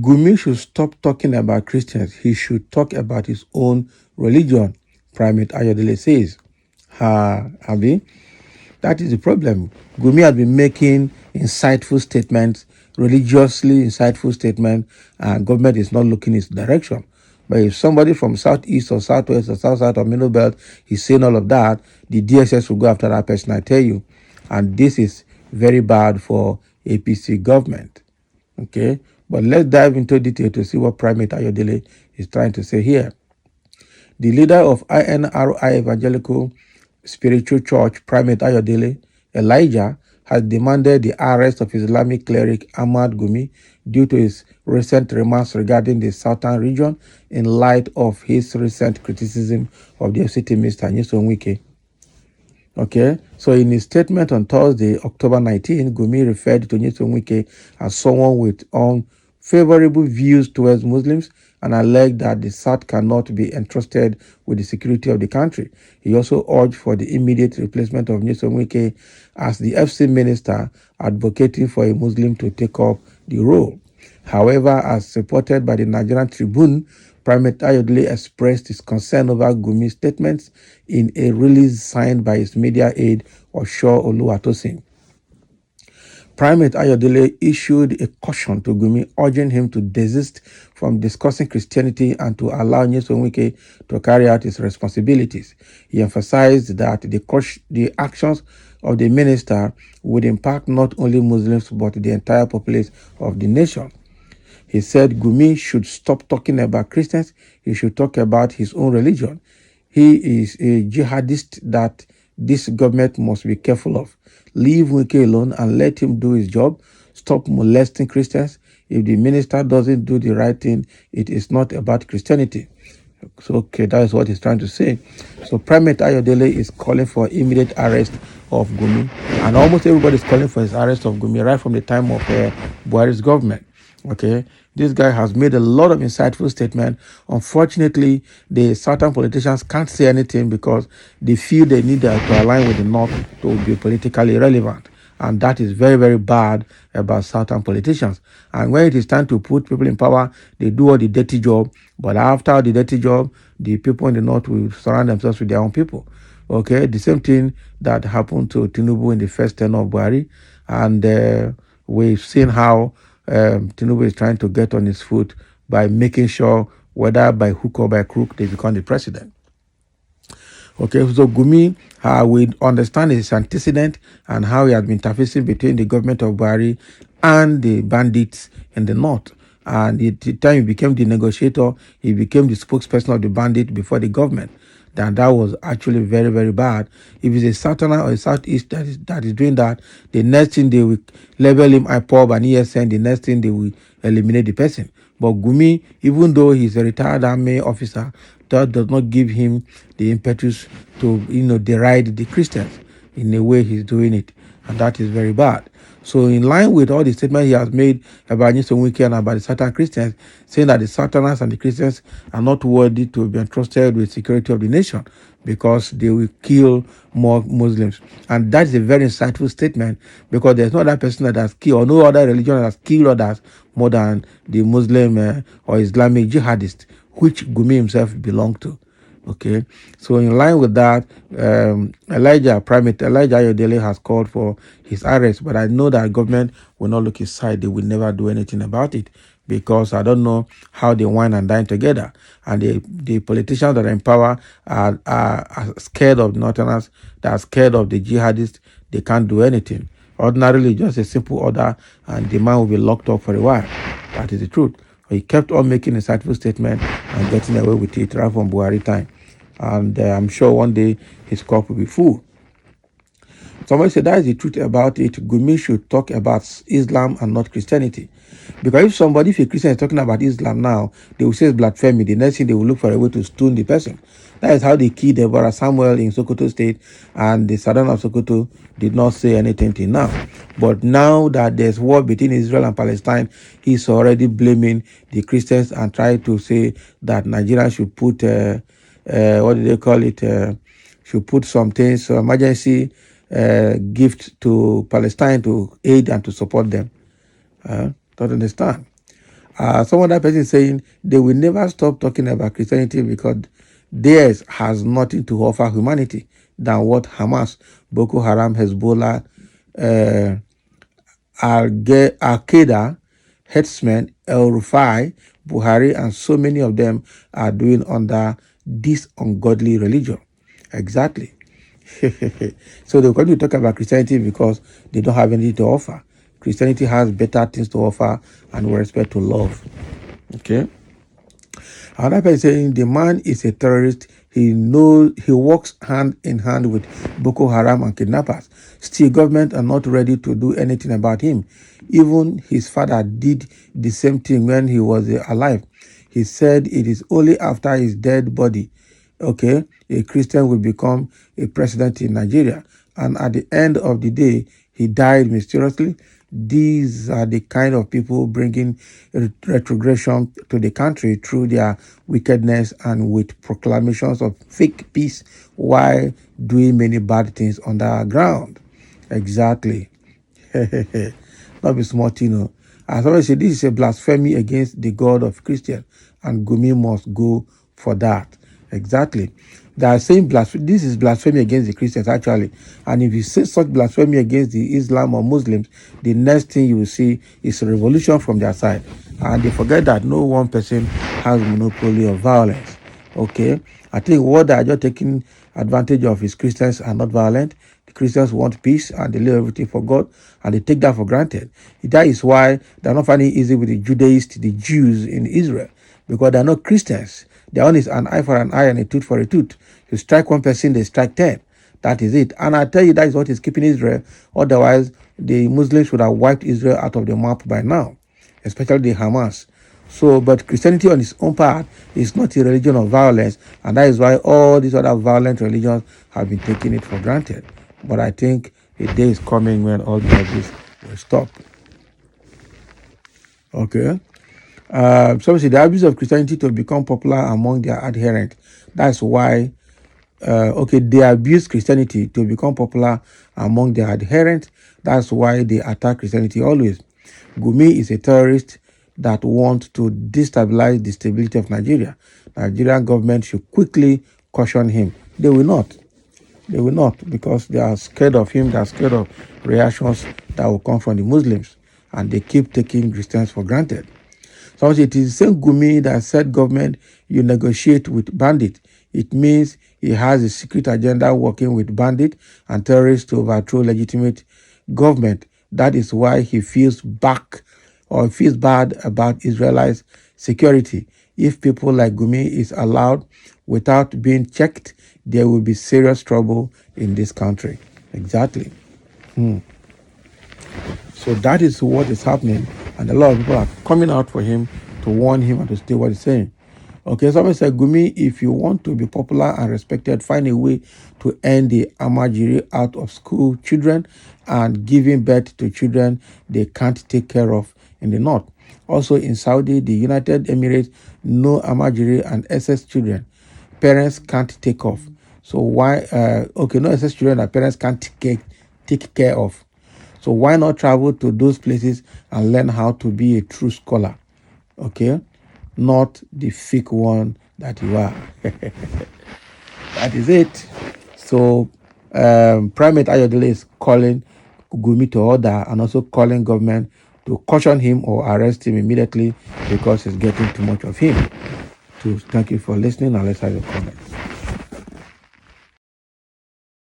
Gumi should stop talking about Christians. He should talk about his own religion, Primate Ayodele says. Abi, that is the problem. Gumi has been making insightful statements, religiously insightful statements, and government is not looking in his direction. But if somebody from southeast or southwest or south or middle belt is saying all of that, the DSS will go after that person, I tell you. And this is very bad for APC government. Okay, but let's dive into detail to see what Primate Ayodele is trying to say here. The leader of INRI Evangelical Spiritual Church, Primate Ayodele, Elijah, has demanded the arrest of Islamic cleric Ahmad Gumi due to his recent remarks regarding the southern region in light of his recent criticism of the FCT Minister Nyesom Wike. Okay, so in his statement on Thursday, October 19, Gumi referred to Nyesom Wike as someone with unfavorable views towards Muslims and alleged that the South cannot be entrusted with the security of the country. He also urged for the immediate replacement of Nyesom Wike as the FC minister, advocating for a Muslim to take up the role. However, as reported by the Nigerian Tribune, Primate Ayodele expressed his concern over Gumi's statements in a release signed by his media aide, Osho Oluwatosin. Primate Ayodele issued a caution to Gumi, urging him to desist from discussing Christianity and to allow Nyesom Wike to carry out his responsibilities. He emphasized that the actions of the minister would impact not only Muslims but the entire populace of the nation. He said Gumi should stop talking about Christians. He should talk about his own religion. He is a jihadist that this government must be careful of. Leave Wike alone and let him do his job. Stop molesting Christians. If the minister doesn't do the right thing, it is not about Christianity. So, okay, that is what he's trying to say. So, Primate Ayodele is calling for immediate arrest of Gumi. And almost everybody is calling for his arrest of Gumi right from the time of Buhari's government. Okay, this guy has made a lot of insightful statements. Unfortunately, the southern politicians can't say anything because they feel they need to align with the north to be politically relevant. And that is very, very bad about southern politicians. And when it is time to put people in power, they do all the dirty job. But after the dirty job, the people in the north will surround themselves with their own people. Okay, the same thing that happened to Tinubu in the first tenure of Buhari. And we've seen how Tinubu is trying to get on his foot by making sure, whether by hook or by crook, they become the president. Okay, so Gumi, we understand his antecedent and how he has been interfacing between the government of Buhari and the bandits in the north. And at the time he became the negotiator, he became the spokesperson of the bandit before the government. Then that was actually very, very bad. If it's a southerner or a southeast that is doing that, the next thing they will label him IPOB and ESN, the next thing they will eliminate the person. But Gumi, even though he's a retired army officer, that does not give him the impetus to, deride the Christians in the way he's doing it. And that is very bad. So in line with all the statements he has made about Nyesom Wike and about the Southern Christians, saying that the Southerners and the Christians are not worthy to be entrusted with security of the nation because they will kill more Muslims. And that is a very insightful statement because there's no other person that has killed, or no other religion that has killed others more than the Muslim or Islamic jihadist, which Gumi himself belonged to. Okay, so in line with that, Primate Elijah Ayodele has called for his arrest, but I know that government will not look his side. They will never do anything about it because I don't know how they wine and dine together. And the politicians that are in power are scared of Northerners, they are scared of the jihadists. They can't do anything. Ordinarily, just a simple order and the man will be locked up for a while. That is the truth. He kept on making insightful statements and getting away with it right from Buhari time. And I'm sure one day his cup will be full. Somebody said that is the truth about it. Gumi should talk about Islam and not Christianity. Because if a Christian is talking about Islam now, they will say it's blasphemy. The next thing they will look for a way to stone the person. That is how they killed Deborah Samuel in Sokoto State, and the Southern of Sokoto did not say anything till now. But now that there's war between Israel and Palestine, he's already blaming the Christians and trying to say that Nigeria should put, what do they call it, should put some things, so emergency gift to Palestine to aid and to support them. Don't understand. Some other person is saying they will never stop talking about Christianity because theirs has nothing to offer humanity than what Hamas, Boko Haram, Hezbollah, uh, Al-Qaeda, headsmen, El Rufai, Buhari, and so many of them are doing under this ungodly religion. Exactly. So they're going to talk about Christianity because they don't have anything to offer. Christianity has better things to offer and with respect to love. Okay. Another person saying the man is a terrorist. He knows he works hand in hand with Boko Haram and kidnappers. Still, government are not ready to do anything about him. Even his father did the same thing when he was alive. He said it is only after his dead body, okay, a Christian will become a president in Nigeria. And at the end of the day, he died mysteriously. These are the kind of people bringing retrogression to the country through their wickedness and with proclamations of fake peace while doing many bad things underground. Exactly. Not be smart, you know. As I always say, this is a blasphemy against the God of Christian, and Gumi must go for that. Exactly. They are saying this is blasphemy against the Christians, actually. And if you say such blasphemy against the Islam or Muslims, the next thing you will see is a revolution from their side. And they forget that no one person has monopoly of violence. Okay? I think what they are just taking advantage of is Christians are not violent. The Christians want peace and they leave everything for God, and they take that for granted. That is why they're not finding it easy with the Judaists, the Jews in Israel, because they're not Christians. Their own is an eye for an eye and a tooth for a tooth. You strike one person, they strike 10. That is it. And I tell you, that is what is keeping Israel. Otherwise, the Muslims would have wiped Israel out of the map by now, especially the Hamas. So, but Christianity on its own part is not a religion of violence, and that is why all these other violent religions have been taking it for granted. But I think a day is coming when all of this will stop. Okay. So the abuse of Christianity to become popular among their adherents. That's why, they abuse Christianity to become popular among their adherents. That's why they attack Christianity always. Gumi is a terrorist that wants to destabilize the stability of Nigeria. Nigerian government should quickly caution him. They will not. They will not, because they are scared of him. They are scared of reactions that will come from the Muslims, and they keep taking Christians for granted. So it is the same Gumi that said government, you negotiate with bandit. It means he has a secret agenda working with bandit and terrorists to overthrow legitimate government. That is why he feels bad about Israelites' security. If people like Gumi is allowed without being checked, there will be serious trouble in this country. Exactly. So that is what is happening, and a lot of people are coming out for him to warn him and to stay what he's saying. Okay, someone said, Gumi, if you want to be popular and respected, find a way to end the Amajiri out of school children and giving birth to children they can't take care of in the north. Also in Saudi, the United Emirates, no Amajiri and SS children. Parents can't take off. So why, no SS children that parents can't take care of. So why not travel to those places and learn how to be a true scholar? Okay? Not the fake one that you are. That is it. So Primate Ayodele is calling Gumi to order and also calling government to caution him or arrest him immediately because it's getting too much of him. So thank you for listening, and let's have a comment.